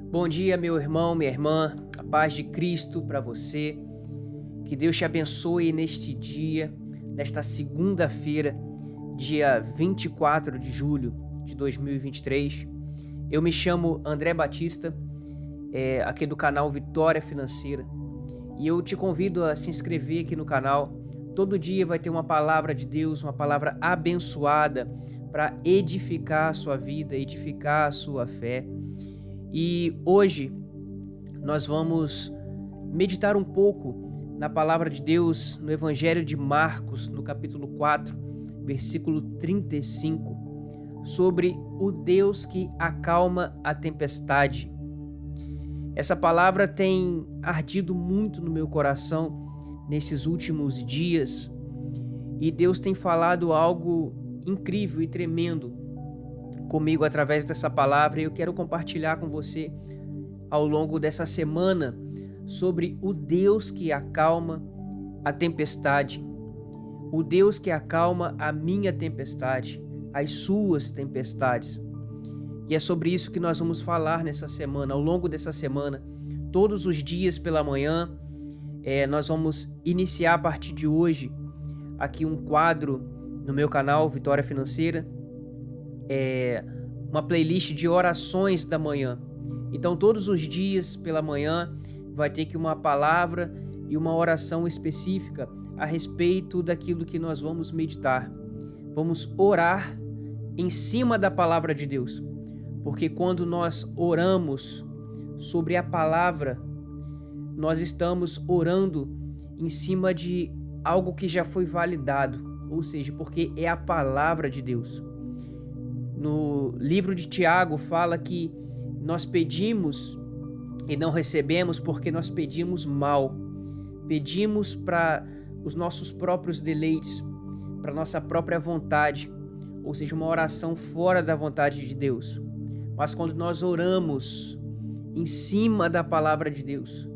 Bom dia, meu irmão, minha irmã, a paz de Cristo para você. Que Deus te abençoe neste dia, nesta segunda-feira, dia 24 de julho de 2023. Eu me chamo André Batista, aqui do canal Vitória Financeira, e eu te convido a se inscrever aqui no canal. Todo dia vai ter uma palavra de Deus, uma palavra abençoada para edificar a sua vida, edificar a sua fé. E hoje nós vamos meditar um pouco na palavra de Deus no Evangelho de Marcos, no capítulo 4, versículo 35, sobre o Deus que acalma a tempestade. Essa palavra tem ardido muito no meu coração nesses últimos dias e Deus tem falado algo incrível e tremendo comigo através dessa palavra, e eu quero compartilhar com você ao longo dessa semana sobre o Deus que acalma a tempestade, o Deus que acalma a minha tempestade, as suas tempestades. E é sobre isso que nós vamos falar nessa semana, ao longo dessa semana, todos os dias pela manhã. Nós vamos iniciar a partir de hoje aqui um quadro no meu canal Vitória Financeira, uma playlist de orações da manhã. Então todos os dias pela manhã vai ter que uma palavra e uma oração específica a respeito daquilo que nós vamos meditar. Vamos orar em cima da palavra de Deus, porque quando nós oramos sobre a palavra, nós estamos orando em cima de algo que já foi validado, ou seja, porque é a palavra de Deus. No livro de Tiago fala que nós pedimos e não recebemos porque nós pedimos mal. Pedimos para os nossos próprios deleites, para nossa própria vontade, ou seja, uma oração fora da vontade de Deus. Mas quando nós oramos em cima da palavra de Deus,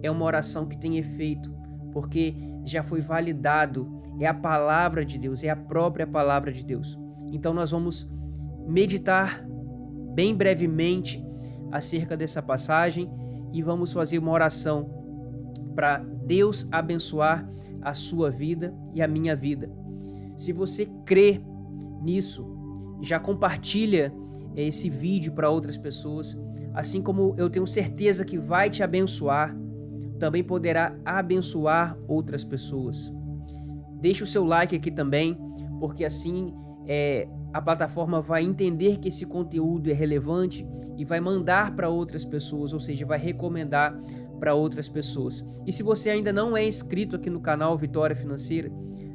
é uma oração que tem efeito, porque já foi validado, é a palavra de Deus, é a própria palavra de Deus. Então nós vamos meditar bem brevemente acerca dessa passagem e vamos fazer uma oração para Deus abençoar a sua vida e a minha vida. Se você crê nisso, já compartilha esse vídeo para outras pessoas, assim como eu tenho certeza que vai te abençoar, também poderá abençoar outras pessoas. Deixe o seu like aqui também, porque assim a plataforma vai entender que esse conteúdo é relevante e vai mandar para outras pessoas, ou seja, vai recomendar para outras pessoas. E se você ainda não é inscrito aqui no canal Vitória Financeira,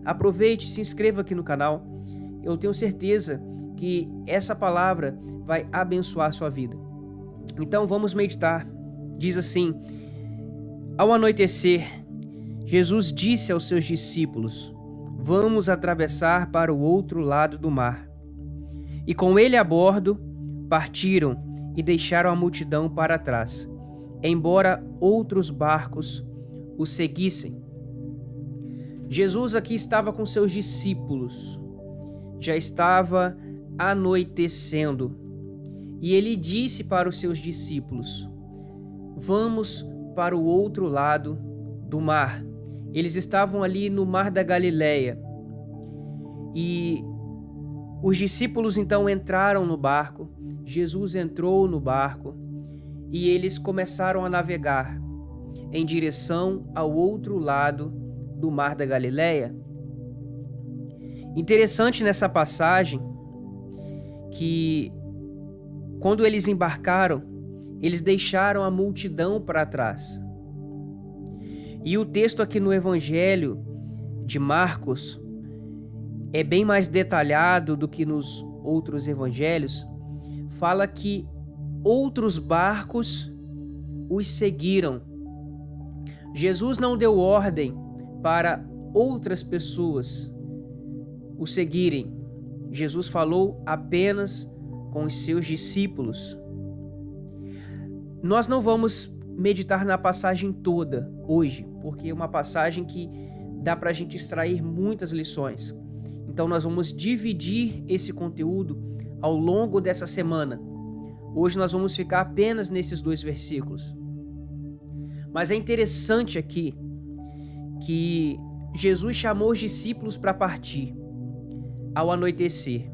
aproveite e se inscreva aqui no canal. Eu tenho certeza que essa palavra vai abençoar a sua vida. Então vamos meditar. Diz assim: ao anoitecer, Jesus disse aos seus discípulos: vamos atravessar para o outro lado do mar. E com ele a bordo, partiram e deixaram a multidão para trás, embora outros barcos o seguissem. Jesus aqui estava com seus discípulos. Já estava anoitecendo. E ele disse para os seus discípulos: vamos para o outro lado do mar. Eles estavam ali no mar da Galileia. E os discípulos então entraram no barco, Jesus entrou no barco e eles começaram a navegar em direção ao outro lado do mar da Galileia. Interessante nessa passagem que quando eles embarcaram, eles deixaram a multidão para trás. E o texto aqui no Evangelho de Marcos é bem mais detalhado do que nos outros evangelhos. Fala que outros barcos os seguiram. Jesus não deu ordem para outras pessoas o seguirem. Jesus falou apenas com os seus discípulos. Nós não vamos meditar na passagem toda hoje, porque é uma passagem que dá para a gente extrair muitas lições. Então nós vamos dividir esse conteúdo ao longo dessa semana, Hoje nós vamos ficar apenas nesses 2 versículos. Mas é interessante aqui que Jesus chamou os discípulos para partir ao anoitecer.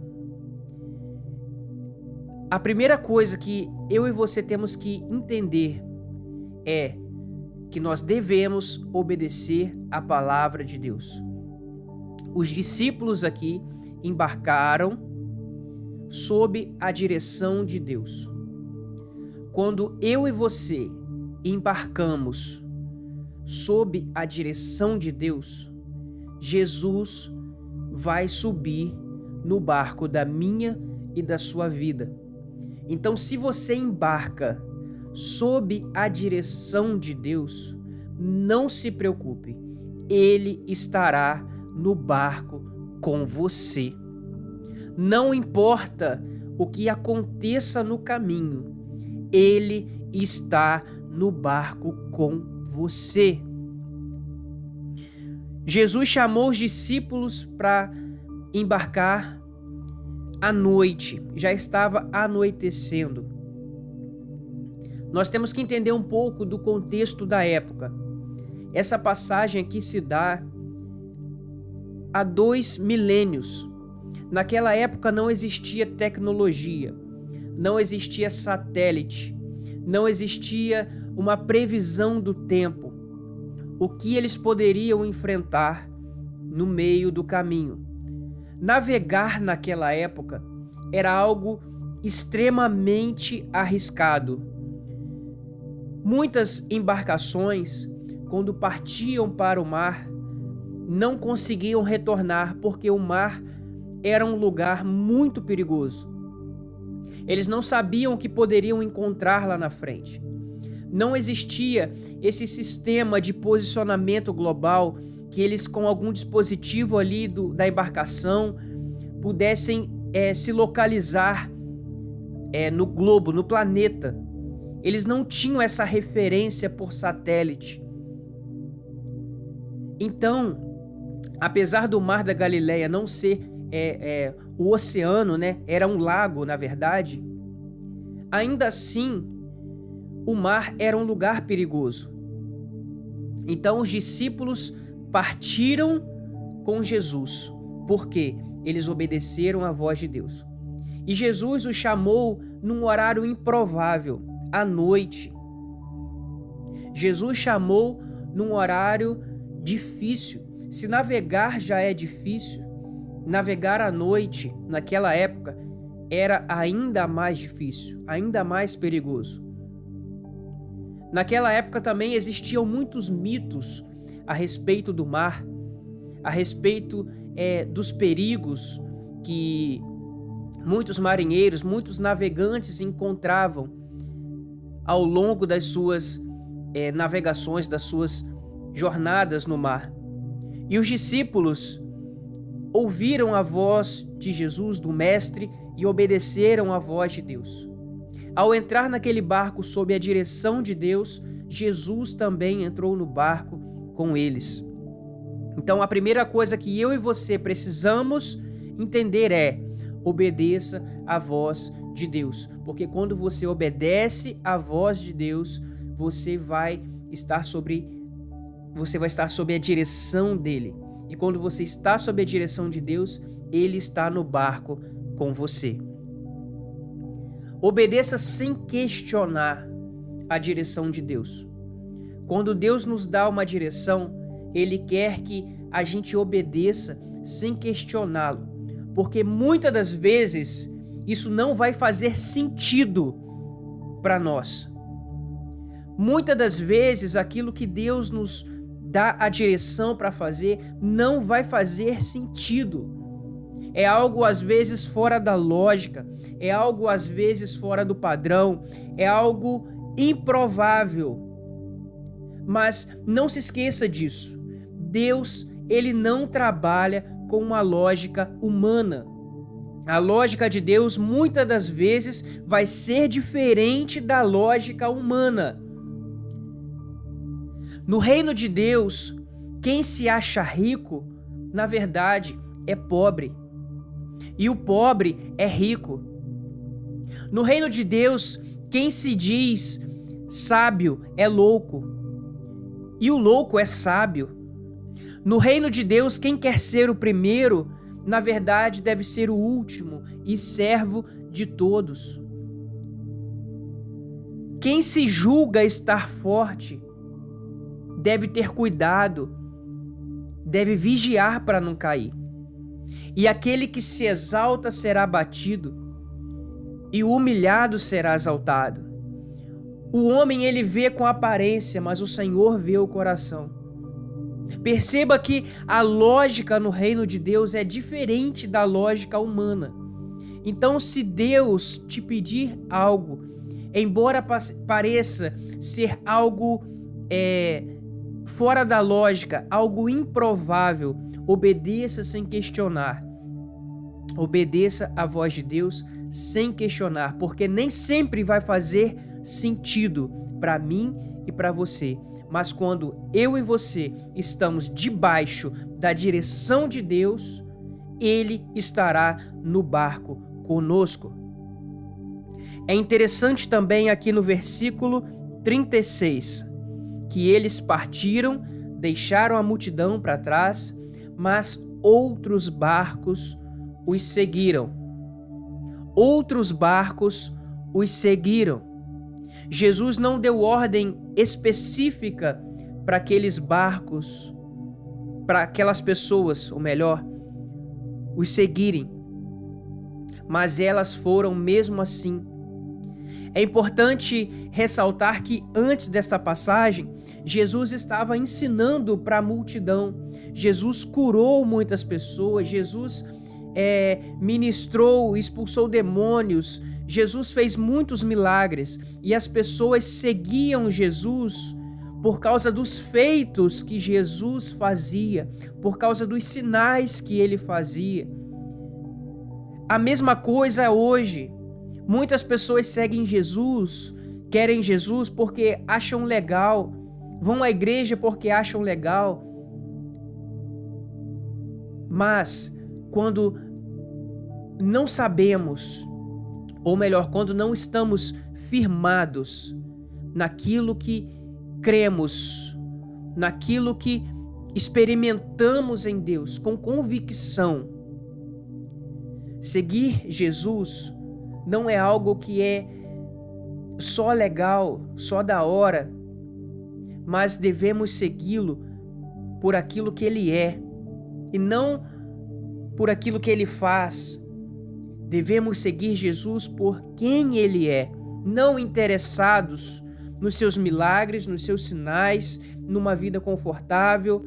A primeira coisa que eu e você temos que entender é que nós devemos obedecer à palavra de Deus. Os discípulos aqui embarcaram sob a direção de Deus. Quando eu e você embarcamos sob a direção de Deus, Jesus vai subir no barco da minha e da sua vida. Então, se você embarca sob a direção de Deus, não se preocupe, Ele estará no barco com você. Não importa o que aconteça no caminho, Ele está no barco com você. Jesus chamou os discípulos para embarcar à noite, já estava anoitecendo. Nós temos que entender um pouco do contexto da época. Essa passagem aqui se dá há 2 milênios. Naquela época não existia tecnologia, não existia satélite, não existia uma previsão do tempo, o que eles poderiam enfrentar no meio do caminho. Navegar naquela época era algo extremamente arriscado. Muitas embarcações, quando partiam para o mar, não conseguiam retornar porque o mar era um lugar muito perigoso. Eles não sabiam o que poderiam encontrar lá na frente. Não existia esse sistema de posicionamento global que eles, com algum dispositivo ali da embarcação, pudessem se localizar no globo, no planeta. Eles não tinham essa referência por satélite. Então, apesar do Mar da Galileia não ser o oceano, né? Era um lago, na verdade, ainda assim, o mar era um lugar perigoso. Então, os discípulos partiram com Jesus, porque eles obedeceram à voz de Deus. E Jesus os chamou num horário improvável, à noite. Jesus chamou num horário difícil. Se navegar já é difícil, navegar à noite, naquela época, era ainda mais difícil, ainda mais perigoso. Naquela época também existiam muitos mitos a respeito do mar, a respeito dos perigos que muitos marinheiros, muitos navegantes encontravam ao longo das suas navegações, das suas jornadas no mar. E os discípulos ouviram a voz de Jesus, do Mestre, e obedeceram à voz de Deus. Ao entrar naquele barco sob a direção de Deus, Jesus também entrou no barco com eles. Então, a primeira coisa que eu e você precisamos entender é: obedeça à voz de Deus. Porque quando você obedece à voz de Deus, você vai estar sob a direção dele. E quando você está sob a direção de Deus, ele está no barco com você. Obedeça sem questionar a direção de Deus. Quando Deus nos dá uma direção, Ele quer que a gente obedeça sem questioná-lo, porque muitas das vezes isso não vai fazer sentido para nós. Muitas das vezes aquilo que Deus nos dá a direção para fazer não vai fazer sentido. É algo às vezes fora da lógica, é algo às vezes fora do padrão, é algo improvável. Mas não se esqueça disso. Deus, ele não trabalha com uma lógica humana. A lógica de Deus muitas das vezes vai ser diferente da lógica humana. No reino de Deus, quem se acha rico, na verdade, é pobre. E o pobre é rico. No reino de Deus, quem se diz sábio é louco, e o louco é sábio. No reino de Deus, quem quer ser o primeiro, na verdade, deve ser o último e servo de todos. Quem se julga estar forte deve ter cuidado, deve vigiar para não cair. E aquele que se exalta será abatido, e o humilhado será exaltado. O homem ele vê com a aparência, mas o Senhor vê o coração. Perceba que a lógica no reino de Deus é diferente da lógica humana. Então, se Deus te pedir algo, embora pareça ser algo fora da lógica, algo improvável, obedeça sem questionar. Obedeça à voz de Deus sem questionar, porque nem sempre vai fazer sentido para mim e para você. Mas quando eu e você estamos debaixo da direção de Deus, Ele estará no barco conosco. É interessante também aqui no versículo 36, que eles partiram, deixaram a multidão para trás, mas outros barcos os seguiram. Outros barcos os seguiram. Jesus não deu ordem específica para aqueles barcos, para aquelas pessoas, ou melhor, os seguirem. Mas elas foram mesmo assim. É importante ressaltar que antes desta passagem, Jesus estava ensinando para a multidão. Jesus curou muitas pessoas, Jesus ministrou, expulsou demônios, Jesus fez muitos milagres e as pessoas seguiam Jesus por causa dos feitos que Jesus fazia, por causa dos sinais que ele fazia. A mesma coisa hoje. Muitas pessoas seguem Jesus, querem Jesus porque acham legal, vão à igreja porque acham legal. Mas quando não sabemos, ou melhor, quando não estamos firmados naquilo que cremos, naquilo que experimentamos em Deus com convicção, seguir Jesus não é algo que é só legal, só da hora, mas devemos segui-lo por aquilo que ele é e não por aquilo que ele faz. Devemos seguir Jesus por quem ele é, não interessados nos seus milagres, nos seus sinais, numa vida confortável,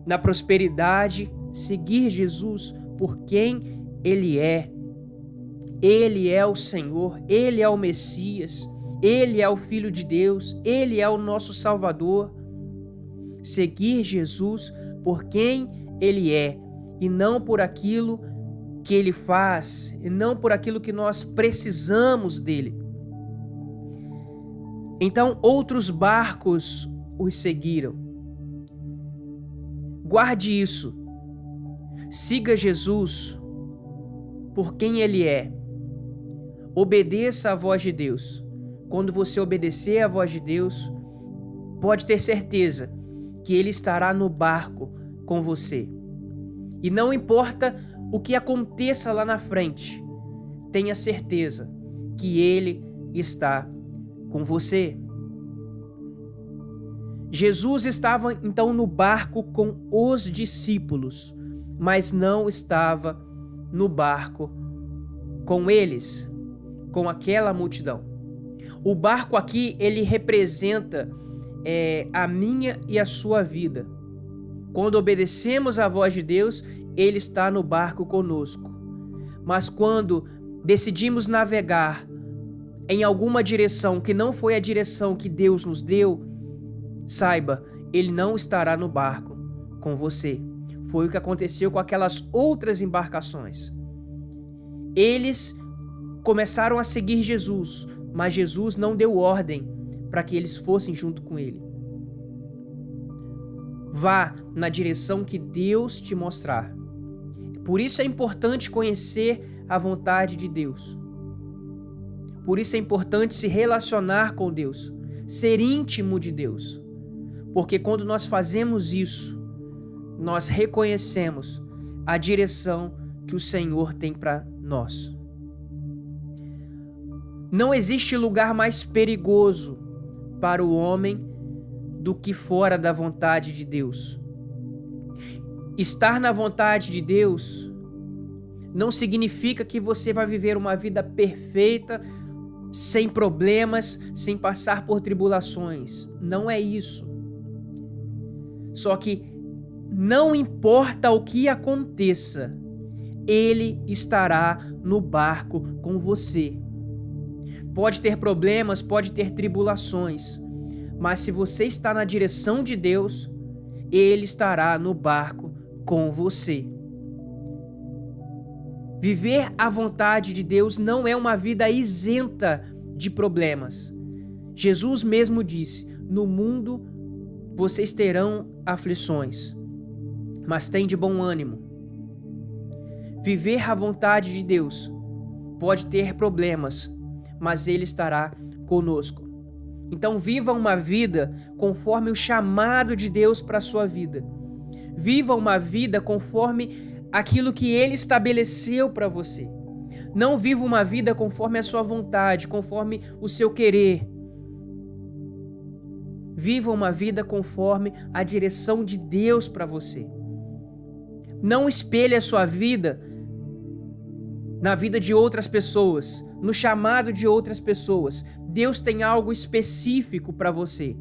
na prosperidade. Seguir Jesus por quem ele é. Ele é o Senhor, ele é o Messias, ele é o Filho de Deus, ele é o nosso Salvador. Seguir Jesus por quem ele é e não por aquilo que ele faz, e não por aquilo que nós precisamos dele. Então outros barcos os seguiram. Guarde isso. Siga Jesus por quem ele é. Obedeça à voz de Deus. Quando você obedecer à voz de Deus, pode ter certeza que ele estará no barco com você. E não importa o que aconteça lá na frente, tenha certeza que ele está com você. Jesus estava então no barco com os discípulos, mas não estava no barco com eles, com aquela multidão. O barco aqui, ele representa a minha e a sua vida. Quando obedecemos à voz de Deus, ele está no barco conosco. Mas quando decidimos navegar em alguma direção que não foi a direção que Deus nos deu, saiba, ele não estará no barco com você. Foi o que aconteceu com aquelas outras embarcações. Eles começaram a seguir Jesus, mas Jesus não deu ordem para que eles fossem junto com ele. Vá na direção que Deus te mostrar. Por isso é importante conhecer a vontade de Deus. Por isso é importante se relacionar com Deus, ser íntimo de Deus. Porque quando nós fazemos isso, nós reconhecemos a direção que o Senhor tem para nós. Não existe lugar mais perigoso para o homem do que fora da vontade de Deus. Estar na vontade de Deus não significa que você vai viver uma vida perfeita, sem problemas, sem passar por tribulações. Não é isso. Só que não importa o que aconteça, Ele estará no barco com você. Pode ter problemas, pode ter tribulações, mas se você está na direção de Deus, Ele estará no barco com você. Viver a vontade de Deus não é uma vida isenta de problemas. Jesus mesmo disse: no mundo vocês terão aflições, mas tem de bom ânimo. Viver a vontade de Deus pode ter problemas, mas Ele estará conosco. Então viva uma vida conforme o chamado de Deus para a sua vida. Viva uma vida conforme aquilo que Ele estabeleceu para você. Não viva uma vida conforme a sua vontade, conforme o seu querer. Viva uma vida conforme a direção de Deus para você. Não espelhe a sua vida na vida de outras pessoas, no chamado de outras pessoas. Deus tem algo específico para você.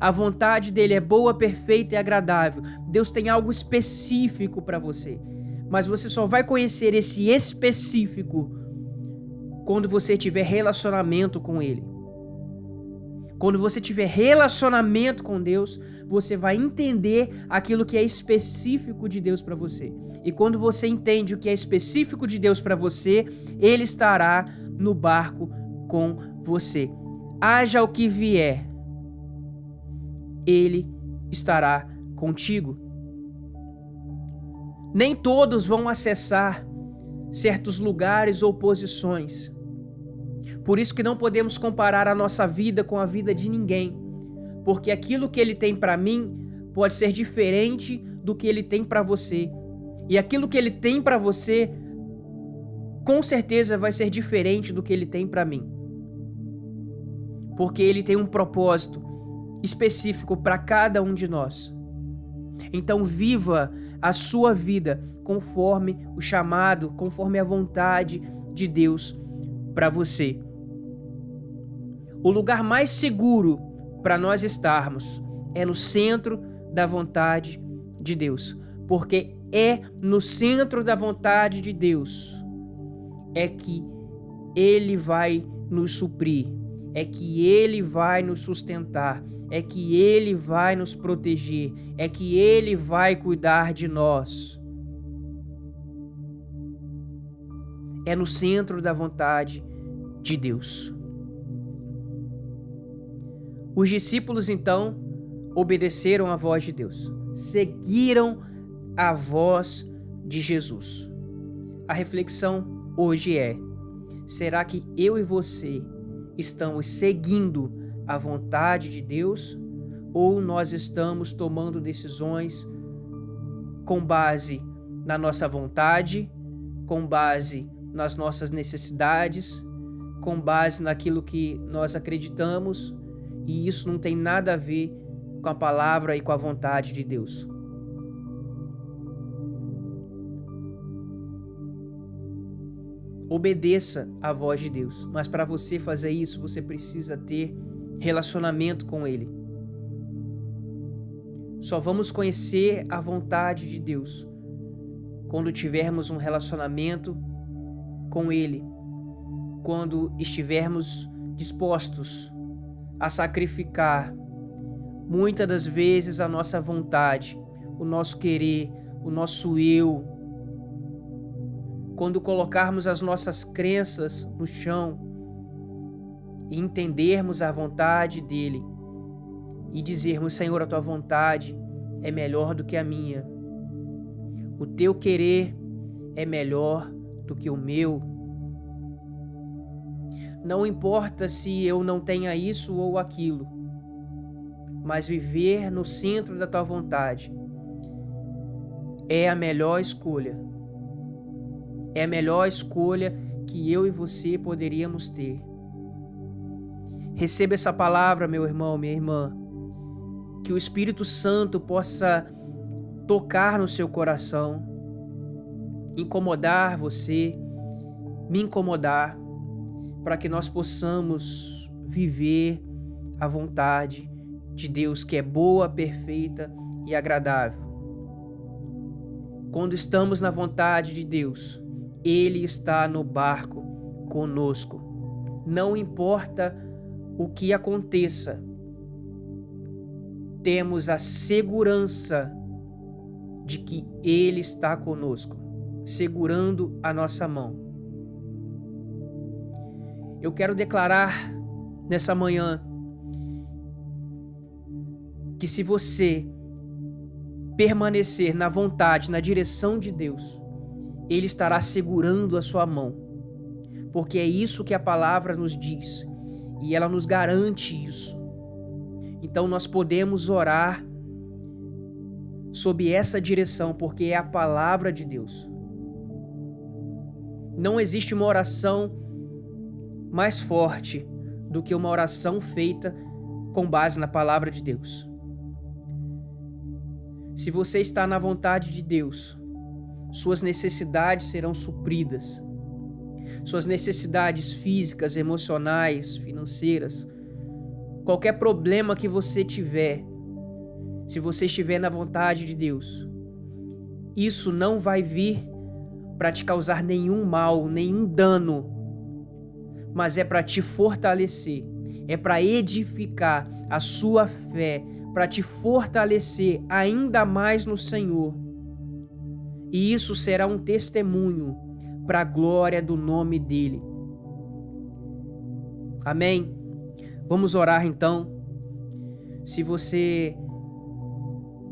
A vontade dele é boa, perfeita e agradável. Deus tem algo específico para você. Mas você só vai conhecer esse específico quando você tiver relacionamento com ele. Quando você tiver relacionamento com Deus, você vai entender aquilo que é específico de Deus para você. E quando você entende o que é específico de Deus para você, Ele estará no barco com você. Haja o que vier, Ele estará contigo. Nem todos vão acessar certos lugares ou posições. Por isso que não podemos comparar a nossa vida com a vida de ninguém, porque aquilo que Ele tem para mim pode ser diferente do que Ele tem para você, e aquilo que Ele tem para você com certeza vai ser diferente do que Ele tem para mim, porque Ele tem um propósito específico para cada um de nós. Então viva a sua vida conforme o chamado, conforme a vontade de Deus para você. O lugar mais seguro para nós estarmos é no centro da vontade de Deus, porque é no centro da vontade de Deus é que Ele vai nos suprir, é que Ele vai nos sustentar, é que Ele vai nos proteger, é que Ele vai cuidar de nós. É no centro da vontade de Deus. Os discípulos, então, obedeceram à voz de Deus, seguiram a voz de Jesus. A reflexão hoje é: será que eu e você estamos seguindo a vontade de Deus ou nós estamos tomando decisões com base na nossa vontade, com base nas nossas necessidades, com base naquilo que nós acreditamos, e isso não tem nada a ver com a palavra e com a vontade de Deus? Obedeça à voz de Deus, mas para você fazer isso, você precisa ter relacionamento com Ele. Só vamos conhecer a vontade de Deus quando tivermos um relacionamento com Ele, quando estivermos dispostos a sacrificar muitas das vezes a nossa vontade, o nosso querer, o nosso eu, quando colocarmos as nossas crenças no chão e entendermos a vontade dele e dizermos: Senhor, a tua vontade é melhor do que a minha, o teu querer é melhor do que o meu. Não importa se eu não tenha isso ou aquilo, mas viver no centro da tua vontade é a melhor escolha. É a melhor escolha que eu e você poderíamos ter. Receba essa palavra, meu irmão, minha irmã. Que o Espírito Santo possa tocar no seu coração, incomodar você, me incomodar, para que nós possamos viver a vontade de Deus, que é boa, perfeita e agradável. Quando estamos na vontade de Deus, Ele está no barco conosco. Não importa o que aconteça, temos a segurança de que Ele está conosco, segurando a nossa mão. Eu quero declarar nessa manhã que se você permanecer na vontade, na direção de Deus, Ele estará segurando a sua mão, porque é isso que a palavra nos diz e ela nos garante isso. Então nós podemos orar sob essa direção, porque é a palavra de Deus. Não existe uma oração mais forte do que uma oração feita com base na palavra de Deus. Se você está na vontade de Deus, suas necessidades serão supridas. Suas necessidades físicas, emocionais, financeiras, qualquer problema que você tiver, se você estiver na vontade de Deus, isso não vai vir para te causar nenhum mal, nenhum dano, mas é para te fortalecer, é para edificar a sua fé, para te fortalecer ainda mais no Senhor. E isso será um testemunho para a glória do nome dele. Amém? Vamos orar então. Se você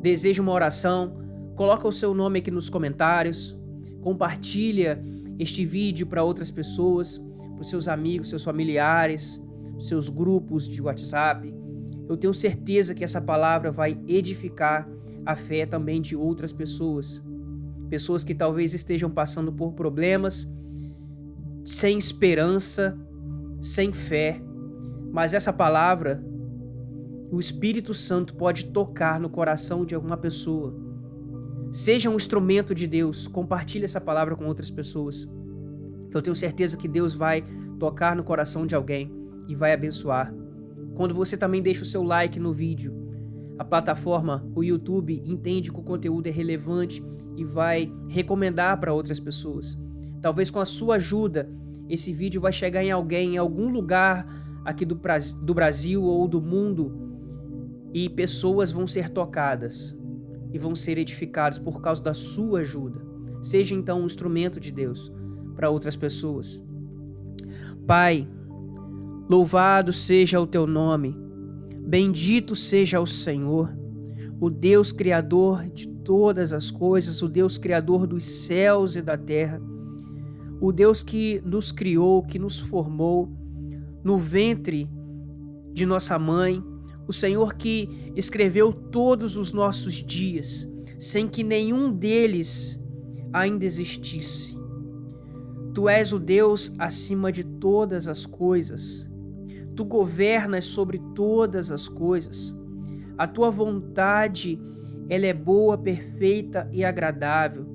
deseja uma oração, coloca o seu nome aqui nos comentários, compartilha este vídeo para outras pessoas, para os seus amigos, seus familiares, seus grupos de WhatsApp. Eu tenho certeza que essa palavra vai edificar a fé também de outras pessoas. Pessoas que talvez estejam passando por problemas, sem esperança, sem fé. Mas essa palavra, o Espírito Santo pode tocar no coração de alguma pessoa. Seja um instrumento de Deus, compartilhe essa palavra com outras pessoas. Eu tenho certeza que Deus vai tocar no coração de alguém e vai abençoar. Quando você também deixa o seu like no vídeo, a plataforma, o YouTube, entende que o conteúdo é relevante e vai recomendar para outras pessoas. Talvez com a sua ajuda, esse vídeo vai chegar em alguém, em algum lugar aqui do Brasil ou do mundo, e pessoas vão ser tocadas e vão ser edificadas por causa da sua ajuda. Seja então um instrumento de Deus para outras pessoas. Pai, louvado seja o teu nome, bendito seja o Senhor, o Deus criador de todas as coisas, o Deus criador dos céus e da terra, o Deus que nos criou, que nos formou no ventre de nossa mãe, o Senhor que escreveu todos os nossos dias, sem que nenhum deles ainda existisse. Tu és o Deus acima de todas as coisas. Tu governas sobre todas as coisas. A tua vontade, ela é boa, perfeita e agradável.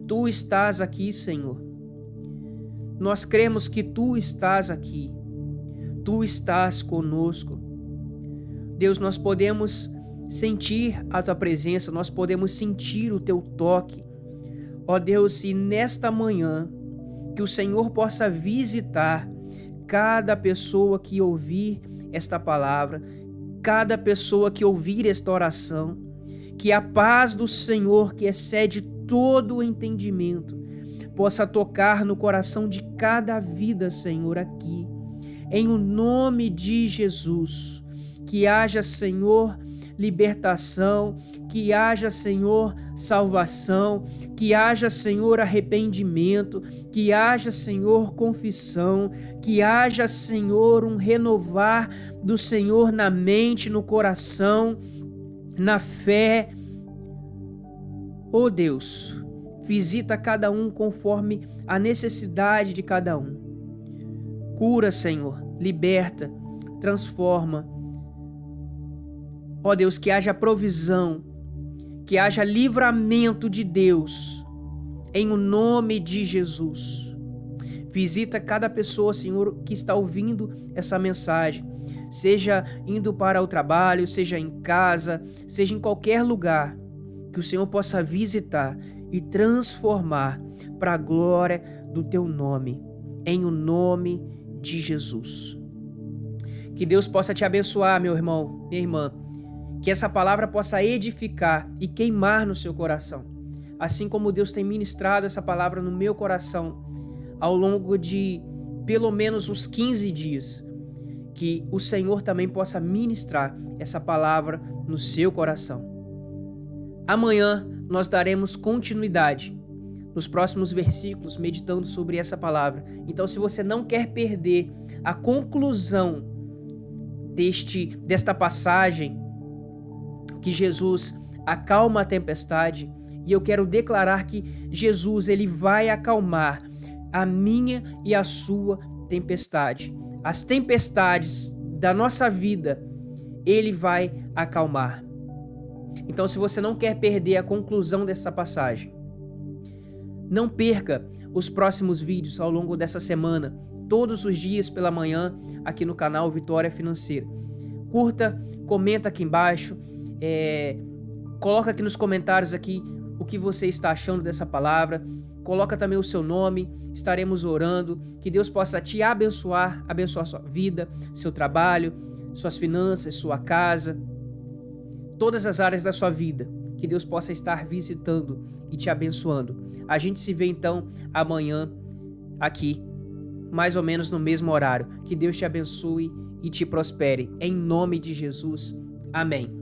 Tu estás aqui, Senhor. Nós cremos que Tu estás aqui. Tu estás conosco. Deus, nós podemos sentir a Tua presença, nós podemos sentir o Teu toque. Ó Deus, e nesta manhã, que o Senhor possa visitar cada pessoa que ouvir esta palavra, cada pessoa que ouvir esta oração, que a paz do Senhor, que excede todo o entendimento, possa tocar no coração de cada vida, Senhor, aqui. Em o nome de Jesus, que haja, Senhor, libertação, que haja, Senhor, salvação, que haja, Senhor, arrependimento, que haja, Senhor, confissão, que haja, Senhor, um renovar do Senhor na mente, no coração, na fé. Oh Deus, visita cada um conforme a necessidade de cada um. Cura, Senhor, liberta, transforma. Ó Deus, que haja provisão, que haja livramento de Deus, em o nome de Jesus. Visita cada pessoa, Senhor, que está ouvindo essa mensagem, seja indo para o trabalho, seja em casa, seja em qualquer lugar, que o Senhor possa visitar e transformar para a glória do Teu nome, em o nome de Jesus. Que Deus possa te abençoar, meu irmão, minha irmã, que essa palavra possa edificar e queimar no seu coração, assim como Deus tem ministrado essa palavra no meu coração ao longo de pelo menos uns 15 dias, que o Senhor também possa ministrar essa palavra no seu coração. Amanhã nós daremos continuidade nos próximos versículos, meditando sobre essa palavra. Então, se você não quer perder a conclusão desta passagem, que Jesus acalma a tempestade, e eu quero declarar que Jesus, ele vai acalmar a minha e a sua tempestade. As tempestades da nossa vida, ele vai acalmar. Então, se você não quer perder a conclusão dessa passagem, não perca os próximos vídeos ao longo dessa semana, todos os dias pela manhã, aqui no canal Vitória Financeira. Curta, comenta aqui embaixo, coloca aqui nos comentários aqui o que você está achando dessa palavra, coloca também o seu nome, estaremos orando, que Deus possa te abençoar, abençoar sua vida, seu trabalho, suas finanças, sua casa, todas as áreas da sua vida, que Deus possa estar visitando e te abençoando. A gente se vê então amanhã aqui, mais ou menos no mesmo horário. Que Deus te abençoe e te prospere. Em nome de Jesus. Amém.